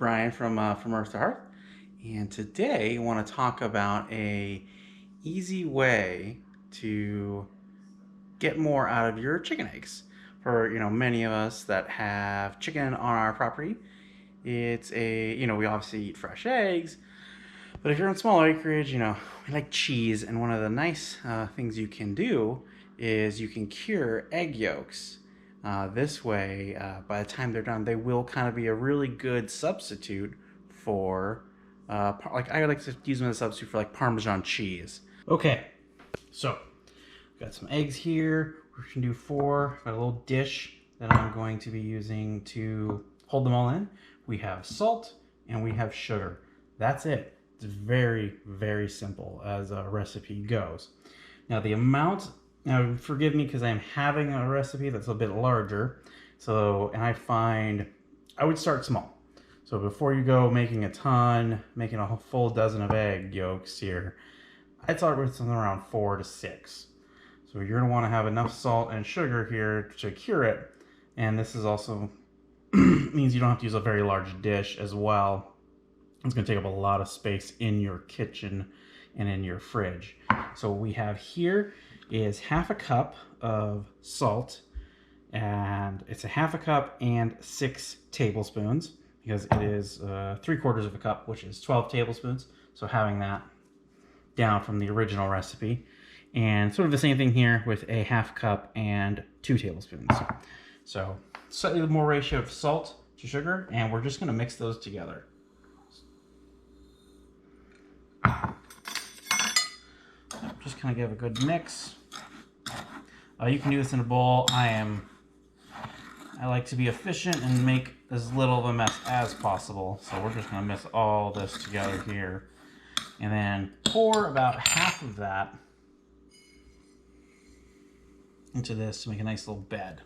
Brian from Earth to Hearth, and today I want to talk about a easy way to get more out of your chicken eggs. For many of us that have chicken on our property, it's a we obviously eat fresh eggs, but if you're on smaller acreage, we like cheese, and one of the nice things you can do is you can cure egg yolks. This way, by the time they're done, they will kind of be a really good substitute for, like I like to use them as a substitute for like Parmesan cheese. Okay, so got some eggs here. We can do 4. Got a little dish that I'm going to be using to hold them all in. We have salt and we have sugar. That's it. It's very, very simple as a recipe goes. Now the amount, now forgive me because I'm having a recipe that's a bit larger. So, and I find I would start small. So before you go making a ton, making a full dozen of egg yolks here, I'd start with something around 4 to 6. So you're going to want to have enough salt and sugar here to cure it. And this is also means you don't have to use a very large dish as well. It's going to take up a lot of space in your kitchen and in your fridge. So what we have here is half a cup of salt, and it's a half a cup and 6 tablespoons because it is 3/4 of a cup, which is 12 tablespoons. So having that down from the original recipe. And sort of the same thing here with a half cup and 2 tablespoons. So slightly more ratio of salt to sugar, and we're just going to mix those together. Just kind of give a good mix. You can do this in a bowl. I like to be efficient and make as little of a mess as possible. So we're just going to mix all this together here. And then pour about half of that into this to make a nice little bed.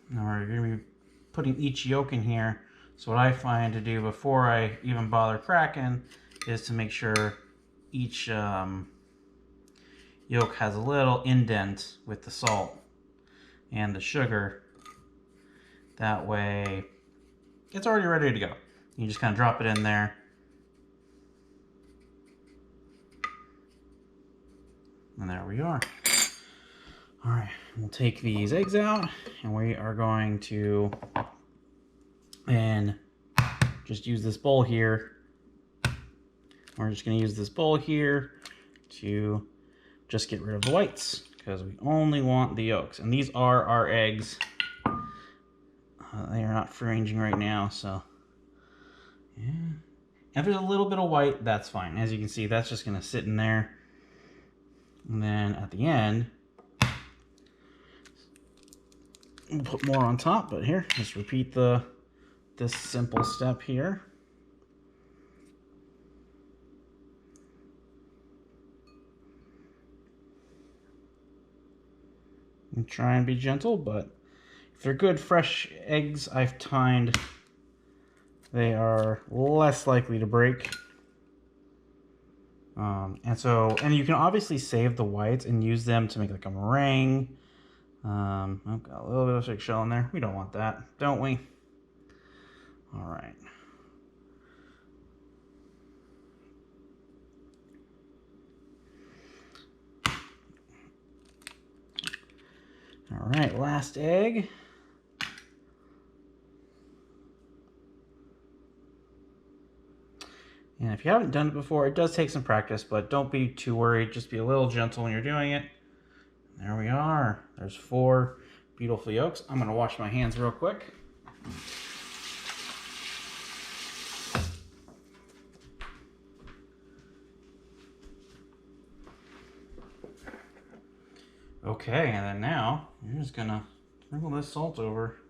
Now we're going to be putting each yolk in here. So what I find to do before I even bother cracking is to make sure each yolk has a little indent with the salt and the sugar. That way it's already ready to go. You just kind of drop it in there. And there we are. All right, we'll take these eggs out, and we are going to just use this bowl here. We're just going to use this bowl here to just get rid of the whites because we only want the yolks. And these are our eggs. They are not free-ranging right now, so yeah. If there's a little bit of white, that's fine. As you can see, that's just going to sit in there. And then at the end, we'll put more on top, but here, just repeat this simple step here. And try and be gentle, but if they're good fresh eggs I've tined, they are less likely to break. And you can obviously save the whites and use them to make like a meringue. I've got a little bit of fake shell in there. We don't want that, don't we? All right. All right, last egg. And if you haven't done it before, it does take some practice, but don't be too worried. Just be a little gentle when you're doing it. There we are. There's 4 beautiful yolks. I'm going to wash my hands real quick. Okay, and then now you're just going to sprinkle this salt over.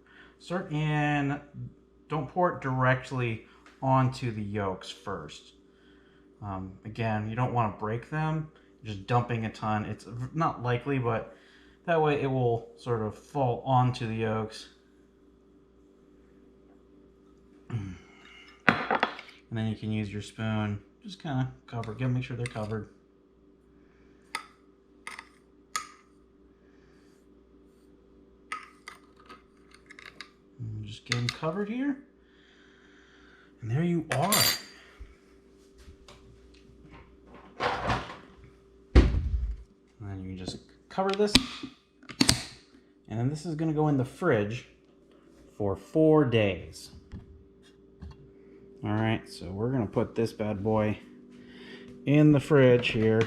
Don't pour it directly onto the yolks first. Again, you don't want to break them. Just dumping a ton, it's not likely, but that way it will sort of fall onto the yolks. And then you can use your spoon, just kind of cover, make sure they're covered. And just get them covered here. And there you are. And then you just cover this. And then this is going to go in the fridge for 4 days. All right, so we're going to put this bad boy in the fridge here.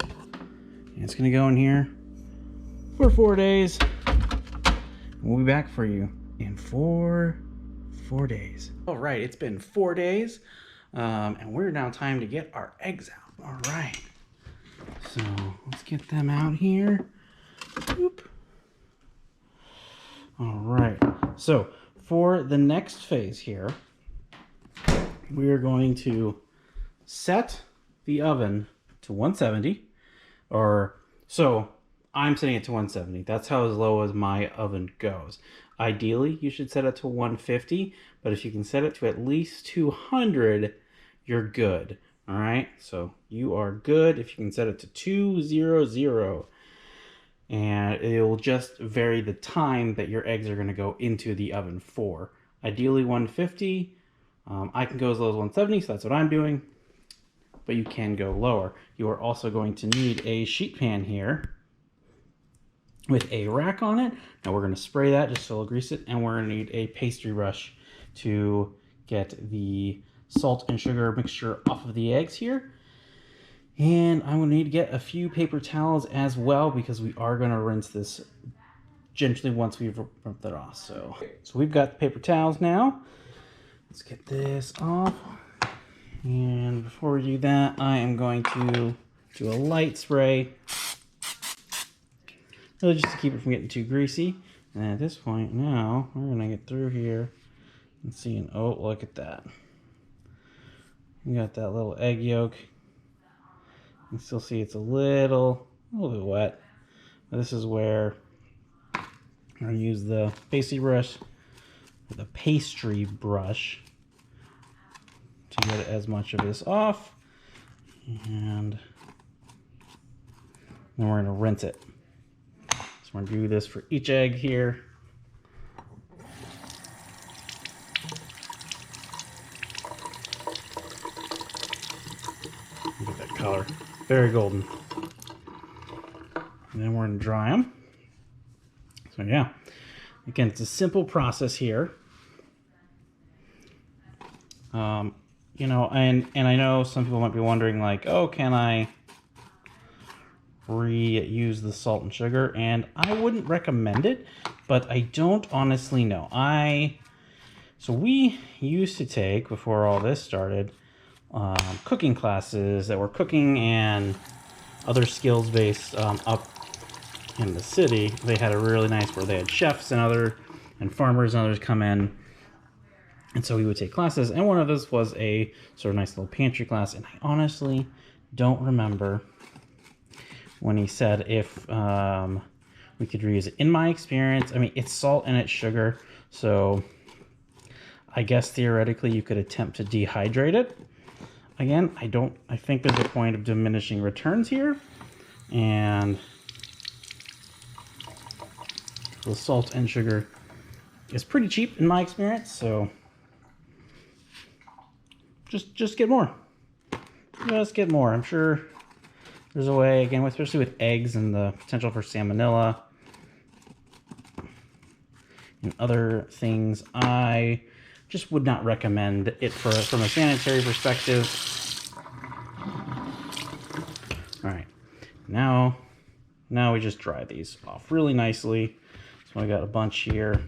And it's going to go in here for 4 days. We'll be back for you in four days. All right, it's been 4 days, and we're now time to get our eggs out. All right, so let's get them out here. Boop. All right, so for the next phase here, we are going to set the oven to 170, or so I'm setting it to 170. That's how as low as my oven goes. Ideally, you should set it to 150, but if you can set it to at least 200, you're good. All right, so you are good if you can set it to 200, and it will just vary the time that your eggs are going to go into the oven for. Ideally 150. I can go as low as 170, so that's what I'm doing, but you can go lower. You are also going to need a sheet pan here with a rack on it. Now we're going to spray that just so it'll grease it, and we're going to need a pastry brush to get the salt and sugar mixture off of the eggs here. And I'm going to need to get a few paper towels as well, because we are going to rinse this gently once we've rinsed that off. So we've got the paper towels now. Let's get this off. And before we do that, I am going to do a light spray, really just to keep it from getting too greasy. And at this point now, we're going to get through here and see, and oh, look at that. We got that little egg yolk. You can still see it's a little bit wet. But this is where I'm going to use the pastry brush, to get as much of this off. And then we're going to rinse it. So we're going to do this for each egg here. Look at that color. Very golden. And then we're going to dry them. So yeah, again, it's a simple process here. You know, and I know some people might be wondering, like, oh, can I reuse the salt and sugar? And I wouldn't recommend it, but I don't honestly know. So we used to take, before all this started, cooking classes that were cooking and other skills based up in the city. They had a really nice, where they had chefs and farmers and others come in. And so we would take classes, and one of those was a sort of nice little pantry class. And I honestly don't remember when he said if we could reuse it. In my experience, I mean, it's salt and it's sugar, so I guess theoretically you could attempt to dehydrate it. Again, I think there's a point of diminishing returns here, and the salt and sugar is pretty cheap in my experience, so just get more. Just get more. I'm sure there's a way, again, especially with eggs and the potential for salmonella and other things. I just would not recommend it from a sanitary perspective. All right, now we just dry these off really nicely. So I got a bunch here.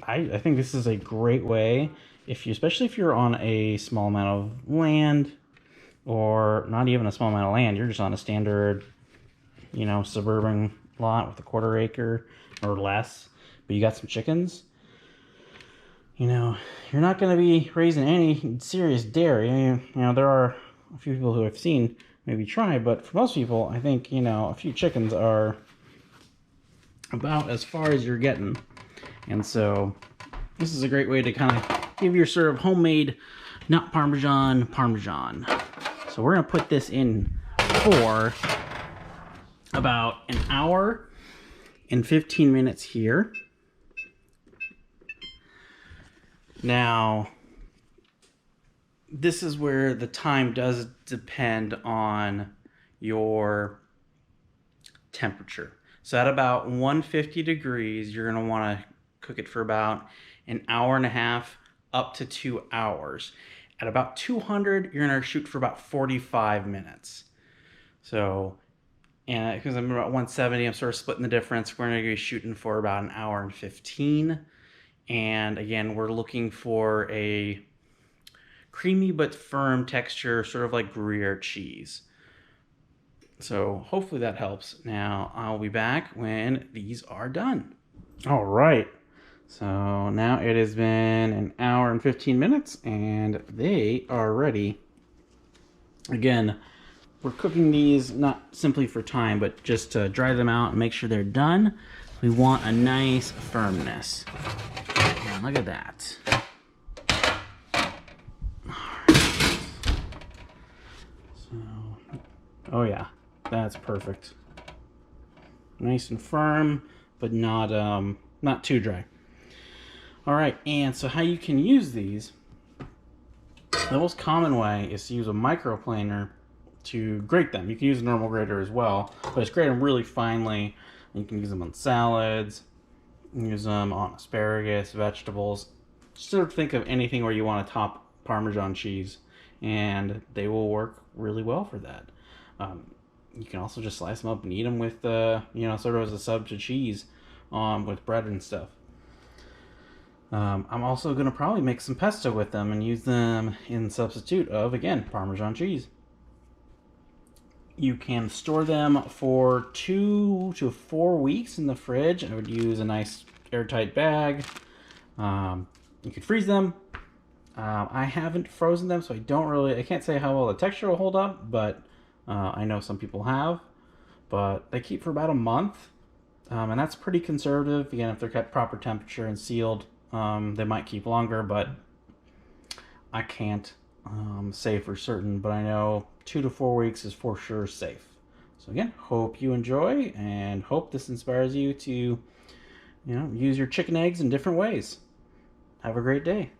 I think this is a great way, especially if you're on a small amount of land, or not even a small amount of land, you're just on a standard, you know, suburban lot with a 1/4 acre or less, but you got some chickens. You know, you're not going to be raising any serious dairy. You know, there are a few people who I've seen maybe try, but for most people, I think, you know, a few chickens are about as far as you're getting. And so this is a great way to kind of give your sort of homemade, not Parmesan. So we're going to put this in for about an hour and 15 minutes here. Now, this is where the time does depend on your temperature. So at about 150 degrees, you're going to want to cook it for about an hour and a half up to 2 hours. At about 200, you're going to shoot for about 45 minutes. So, and because I'm about 170, I'm sort of splitting the difference. We're going to be shooting for about an hour and 15. And again, we're looking for a creamy but firm texture, sort of like Gruyere cheese. So hopefully that helps. Now I'll be back when these are done. All right. So now it has been an hour and 15 minutes and they are ready. Again, we're cooking these not simply for time, but just to dry them out and make sure they're done. We want a nice firmness. And look at that. So, oh yeah, that's perfect. Nice and firm, but not too dry. All right, and so how you can use these, the most common way is to use a microplaner to grate them. You can use a normal grater as well, but just grate them really finely. You can use them on salads, use them on asparagus, vegetables. Sort of think of anything where you want to top Parmesan cheese, and they will work really well for that. You can also just slice them up and eat them with, sort of as a sub to cheese, with bread and stuff. I'm also going to probably make some pesto with them and use them in substitute of, again, Parmesan cheese. You can store them for 2 to 4 weeks in the fridge. I would use a nice airtight bag. You could freeze them. I haven't frozen them, so I can't say how well the texture will hold up, but I know some people have. But they keep for about a month, and that's pretty conservative. Again, if they're kept proper temperature and sealed, they might keep longer, but I can't say for certain, but I know 2 to 4 weeks is for sure safe. So again, hope you enjoy and hope this inspires you to, use your chicken eggs in different ways. Have a great day.